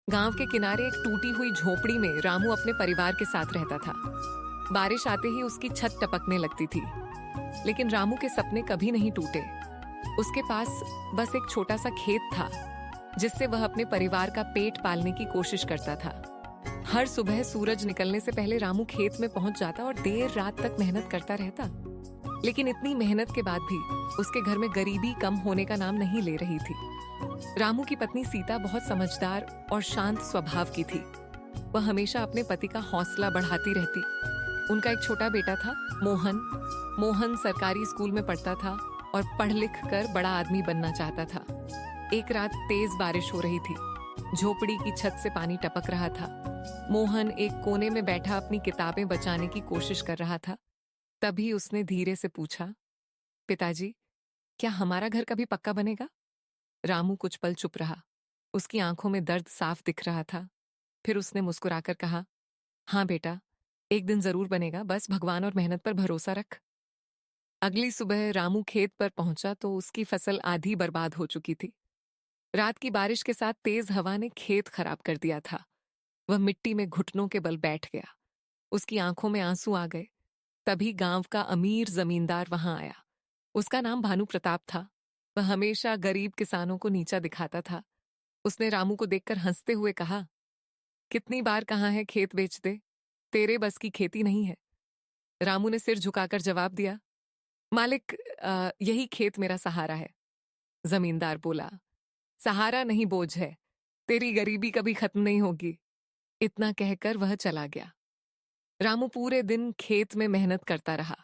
गांव के किनारे एक टूटी हुई झोपड़ी में रामू अपने परिवार के साथ रहता था। बारिश आते ही उसकी छत टपकने लगती थी, लेकिन रामू के सपने कभी नहीं टूटे। उसके पास बस एक छोटा सा खेत था, जिससे वह अपने परिवार का पेट पालने की कोशिश करता था। हर सुबह सूरज निकलने से पहले रामू खेत में पहुंच जाता और देर रात तक मेहनत करता रहता। लेकिन इतनी मेहनत के बाद भी उसके घर में गरीबी कम होने का नाम नहीं ले रही थी। रामू की पत्नी सीता बहुत समझदार और शांत स्वभाव की थी। वह हमेशा अपने पति का हौसला बढ़ाती रहती। उनका एक छोटा बेटा था, मोहन। मोहन सरकारी स्कूल में पढ़ता था और पढ़ लिख कर बड़ा आदमी बनना चाहता था। एक रात तेज बारिश हो रही थी। झोपड़ी की छत से पानी टपक रहा था। मोहन एक कोने में बैठा अपनी किताबें बचाने की कोशिश कर रहा था। तभी उसने धीरे से पूछा, पिताजी, क्या हमारा घर कभी पक्का बनेगा? रामू कुछ पल चुप रहा। उसकी आंखों में दर्द साफ दिख रहा था। फिर उसने मुस्कुराकर कहा, हाँ बेटा, एक दिन जरूर बनेगा, बस भगवान और मेहनत पर भरोसा रख। अगली सुबह रामू खेत पर पहुंचा तो उसकी फसल आधी बर्बाद हो चुकी थी। रात की बारिश के साथ तेज हवा ने खेत खराब कर दिया था। वह मिट्टी में घुटनों के बल बैठ गया। उसकी आंखों में आंसू आ गए। तभी गांव का अमीर जमींदार वहां आया। उसका नाम भानु प्रताप था। वह हमेशा गरीब किसानों को नीचा दिखाता था। उसने रामू को देखकर हंसते हुए कहा, कितनी बार कहा है खेत बेच दे, तेरे बस की खेती नहीं है। रामू ने सिर झुकाकर जवाब दिया, मालिक, यही खेत मेरा सहारा है। जमींदार बोला, सहारा नहीं, बोझ है। तेरी गरीबी कभी खत्म नहीं होगी। इतना कहकर वह चला गया। रामू पूरे दिन खेत में मेहनत करता रहा।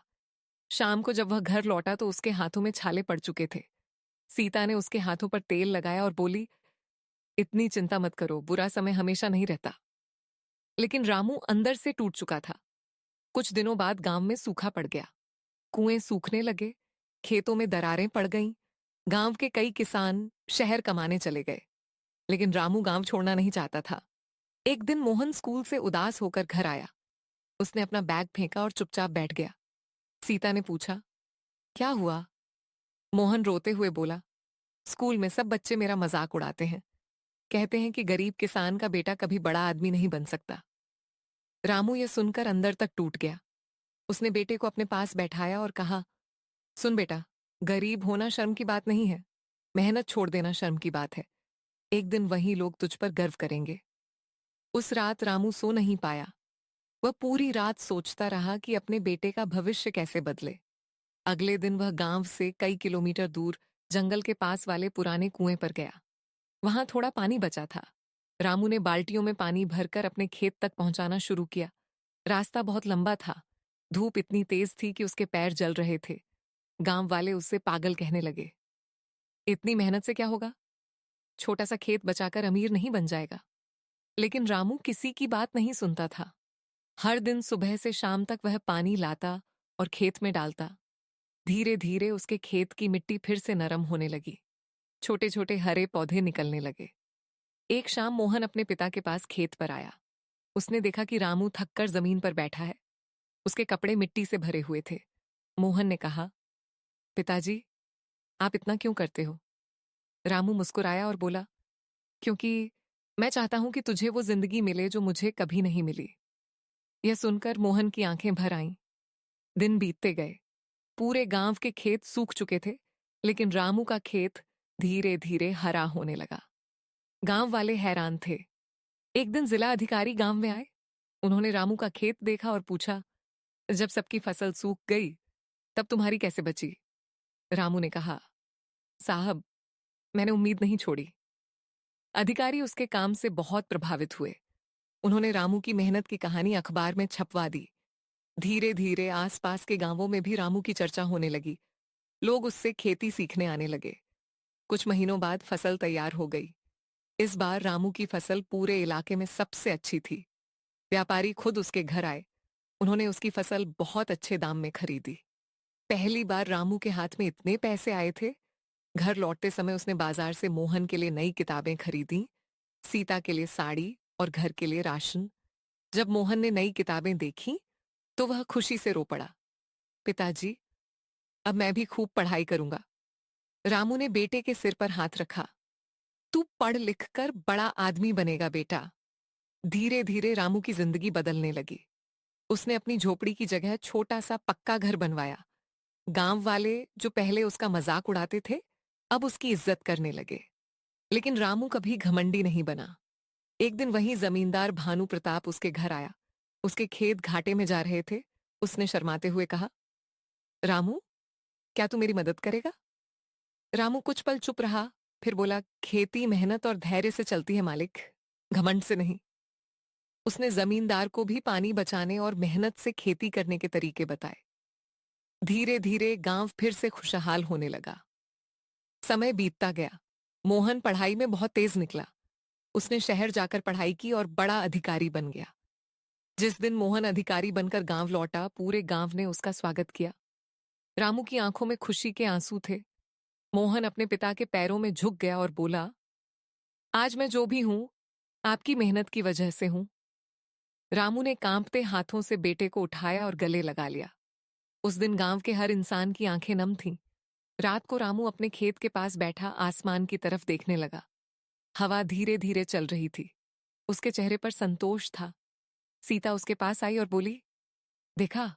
शाम को जब वह घर लौटा तो उसके हाथों में छाले पड़ चुके थे। सीता ने उसके हाथों पर तेल लगाया और बोली, इतनी चिंता मत करो, बुरा समय हमेशा नहीं रहता। लेकिन रामू अंदर से टूट चुका था। कुछ दिनों बाद गांव में सूखा पड़ गया। कुएं सूखने लगे, खेतों में दरारें पड़ गईं। गांव के कई किसान शहर कमाने चले गए, लेकिन रामू गांव छोड़ना नहीं चाहता था। एक दिन मोहन स्कूल से उदास होकर घर आया। उसने अपना बैग फेंका और चुपचाप बैठ गया। सीता ने पूछा, क्या हुआ? मोहन रोते हुए बोला, स्कूल में सब बच्चे मेरा मजाक उड़ाते हैं। कहते हैं कि गरीब किसान का बेटा कभी बड़ा आदमी नहीं बन सकता। रामू ये सुनकर अंदर तक टूट गया। उसने बेटे को अपने पास बैठाया और कहा, सुन बेटा, गरीब होना शर्म की बात नहीं है। मेहनत छोड़ देना शर्म की बात है। एक दिन वही लोग तुझ पर गर्व करेंगे। उस रात रामू सो नहीं पाया। वह पूरी रात सोचता रहा कि अपने बेटे का भविष्य कैसे बदले। अगले दिन वह गांव से कई किलोमीटर दूर जंगल के पास वाले पुराने कुएं पर गया। वहां थोड़ा पानी बचा था। रामू ने बाल्टियों में पानी भरकर अपने खेत तक पहुंचाना शुरू किया। रास्ता बहुत लंबा था। धूप इतनी तेज थी कि उसके पैर जल रहे थे। गांव वाले उससे पागल कहने लगे, इतनी मेहनत से क्या होगा? छोटा सा खेत बचाकर अमीर नहीं बन जाएगा। लेकिन रामू किसी की बात नहीं सुनता था। हर दिन सुबह से शाम तक वह पानी लाता और खेत में डालता। धीरे धीरे उसके खेत की मिट्टी फिर से नरम होने लगी। छोटे छोटे हरे पौधे निकलने लगे। एक शाम मोहन अपने पिता के पास खेत पर आया। उसने देखा कि रामू थककर जमीन पर बैठा है। उसके कपड़े मिट्टी से भरे हुए थे। मोहन ने कहा, पिताजी, आप इतना क्यों करते हो? रामू मुस्कुराया और बोला, क्योंकि मैं चाहता हूं कि तुझे वो जिंदगी मिले जो मुझे कभी नहीं मिली। यह सुनकर मोहन की आंखें भर आईं। दिन बीतते गए। पूरे गांव के खेत सूख चुके थे, लेकिन रामू का खेत धीरे धीरे हरा होने लगा। गांव वाले हैरान थे। एक दिन जिला अधिकारी गांव में आए। उन्होंने रामू का खेत देखा और पूछा, जब सबकी फसल सूख गई, तब तुम्हारी कैसे बची? रामू ने कहा, साहब, मैंने उम्मीद नहीं छोड़ी। अधिकारी उसके काम से बहुत प्रभावित हुए। उन्होंने रामू की मेहनत की कहानी अखबार में छपवा दी। धीरे धीरे आसपास के गांवों में भी रामू की चर्चा होने लगी। लोग उससे खेती सीखने आने लगे। कुछ महीनों बाद फसल तैयार हो गई। इस बार रामू की फसल पूरे इलाके में सबसे अच्छी थी। व्यापारी खुद उसके घर आए। उन्होंने उसकी फसल बहुत अच्छे दाम में खरीदी। पहली बार रामू के हाथ में इतने पैसे आए थे। घर लौटते समय उसने बाजार से मोहन के लिए नई किताबें खरीदी, सीता के लिए साड़ी और घर के लिए राशन। जब मोहन ने नई किताबें देखी तो वह खुशी से रो पड़ा, पिताजी, अब मैं भी खूब पढ़ाई करूंगा। रामू ने बेटे के सिर पर हाथ रखा। तू पढ़ लिख कर बड़ा आदमी बनेगा बेटा। धीरे धीरे रामू की जिंदगी बदलने लगी। उसने अपनी झोपड़ी की जगह छोटा सा पक्का घर बनवाया। गांव वाले जो पहले उसका मजाक उड़ाते थे, अब उसकी इज्जत करने लगे। लेकिन रामू कभी घमंडी नहीं बना। एक दिन वही जमींदार भानु प्रताप उसके घर आया। उसके खेत घाटे में जा रहे थे। उसने शर्माते हुए कहा, रामू, क्या तू मेरी मदद करेगा? रामू कुछ पल चुप रहा, फिर बोला, खेती मेहनत और धैर्य से चलती है मालिक, घमंड से नहीं। उसने जमींदार को भी पानी बचाने और मेहनत से खेती करने के तरीके बताए। धीरे धीरे गांव फिर से खुशहाल होने लगा। समय बीतता गया। मोहन पढ़ाई में बहुत तेज निकला। उसने शहर जाकर पढ़ाई की और बड़ा अधिकारी बन गया। जिस दिन मोहन अधिकारी बनकर गांव लौटा, पूरे गांव ने उसका स्वागत किया। रामू की आंखों में खुशी के आंसू थे। मोहन अपने पिता के पैरों में झुक गया और बोला, आज मैं जो भी हूं, आपकी मेहनत की वजह से हूं। रामू ने कांपते हाथों से बेटे को उठाया और गले लगा लिया। उस दिन गांव के हर इंसान की आंखें नम थीं। रात को रामू अपने खेत के पास बैठा आसमान की तरफ देखने लगा। हवा धीरे धीरे चल रही थी। उसके चेहरे पर संतोष था। सीता उसके पास आई और बोली, देखा,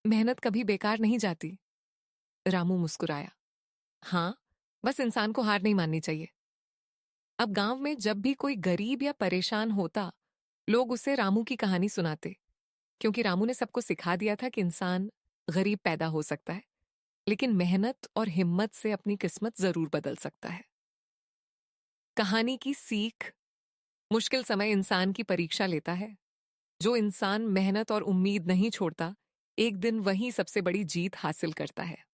मेहनत कभी बेकार नहीं जाती। रामू मुस्कुराया, हाँ, बस इंसान को हार नहीं माननी चाहिए। अब गांव में जब भी कोई गरीब या परेशान होता, लोग उसे रामू की कहानी सुनाते, क्योंकि रामू ने सबको सिखा दिया था कि इंसान गरीब पैदा हो सकता है, लेकिन मेहनत और हिम्मत से अपनी किस्मत जरूर बदल सकता है। कहानी की सीख, मुश्किल समय इंसान की परीक्षा लेता है। जो इंसान मेहनत और उम्मीद नहीं छोड़ता, एक दिन वही सबसे बड़ी जीत हासिल करता है।